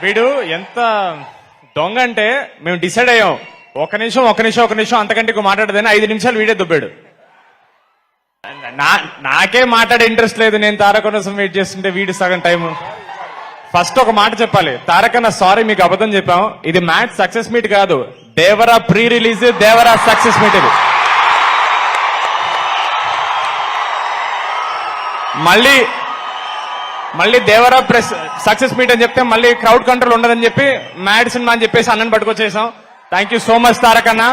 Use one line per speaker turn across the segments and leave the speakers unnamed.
వీడు ఎంత దొంగ అంటే మేము డిసైడ్ అయ్యాం ఒక నిమిషం అంతకంటే ఎక్కువ మాట్లాడదని 5 నిమిషాలు వీడే దుబ్బాడు. నాకే మాట్లాడే ఇంట్రెస్ట్ లేదు, నేను తారక కోసం వెయిట్ చేస్తుంటే వీడు సగం టైం. ఫస్ట్ ఒక మాట చెప్పాలి, తారకన్న సారీ మీకు అబద్ధం చెప్పాం, ఇది మ్యాచ్ సక్సెస్ మీట్ కాదు, Devara pre release, Devara success meet. ఇది మళ్ళీ దేవరా ప్రెస్ సక్సెస్ మీట్ అని చెప్తే మళ్ళీ క్రౌడ్ కంట్రోల్ ఉండదని చెప్పి మ్యాడ్ సినిమా అని చెప్పేసి అన్నని పట్టుకొచ్చేసాం. థ్యాంక్ యూ సో మచ్ తారకన్న.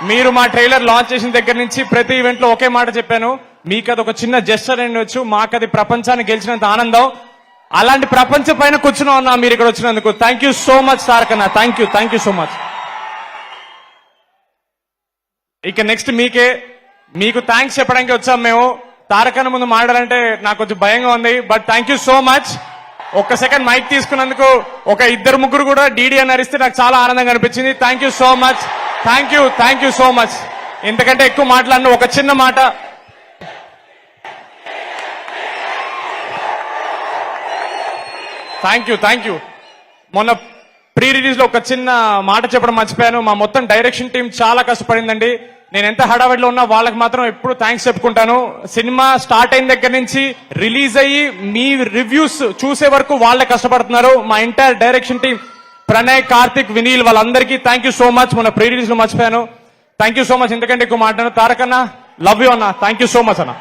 మీరు మా ట్రైలర్ లాంచ్ చేసిన దగ్గర నుంచి ప్రతి ఈవెంట్ లో ఒకే మాట చెప్పాను, మీకు అది ఒక చిన్న జెస్చర్ ఉండొచ్చు, మాకు అది ప్రపంచాన్ని గెలిచినంత ఆనందం. అలాంటి ప్రపంచం పైన కూర్చుని ఉన్నా మీరు ఇక్కడ వచ్చినందుకు థ్యాంక్ యూ సో మచ్ తారకన్న. Thank you so much. ఇక నెక్స్ట్ మీకు థ్యాంక్స్ చెప్పడానికి వచ్చాం మేము. తారకన్న ముందు మాట్లాడాలంటే నాకు కొంచెం భయంగా ఉంది, but thank you so much. ఒక్క సెకండ్ మైక్ తీసుకున్నందుకు ఒక 2-3 కూడా డీడీ అని అరిస్తే నాకు చాలా ఆనందంగా అనిపించింది. Thank you so much. Thank you so much. ఇంతకంటే ఎక్కువ మాట్లాడిన ఒక చిన్న మాట, థ్యాంక్ యూ. మొన్న ప్రీ రిలీజ్ లో ఒక చిన్న మాట చెప్పడం మర్చిపోయాను. మా మొత్తం డైరెక్షన్ టీం చాలా కష్టపడిందండి. నేను ఎంత హడావిడిలో ఉన్నా వాళ్ళకి మాత్రం ఎప్పుడు థ్యాంక్స్ చెప్పుకుంటాను. సినిమా స్టార్ట్ అయిన దగ్గర నుంచి రిలీజ్ అయ్యి మీ రివ్యూస్ చూసే వరకు వాళ్ళే కష్టపడుతున్నారు. మా entire direction team, Pranay, Karthik, Vineel, వాళ్ళందరికీ థ్యాంక్ యూ సో మచ్. మొన్న ప్రీ రిలీజ్ లో మర్చిపోయాను. Thank you so much. ఎందుకంటే ఎక్కువ మాట్లాడాను. తారకన్న, లవ్ యూ అన్న. థ్యాంక్ యూ సో మచ్ అన్న.